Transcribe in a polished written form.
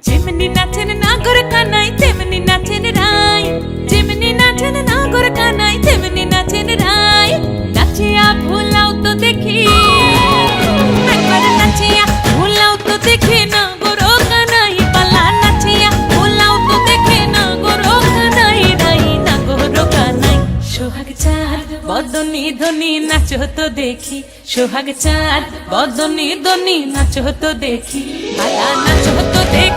যেমনি নাচেন নাগর কানাই তেমনি নাচেন রাই, যেমনি নাচেন নাগর কানাই তেমনি নাচেন রাই। নাচিয়া ভুলাও তো দেখি, একবার নাচিয়া ভুলাও তো দেখি নাগর কানাই পালা, নাচিয়া ভুলাও তো দেখি নাগর কানাই রাই, নাগর কানাই। সোহাগ চাঁদ বদনি ধনি নাচো তো দেখি, সোহাগ চাঁদ বদনি ধনি নাচো তো দেখি, পালা নাচো তো দেখি।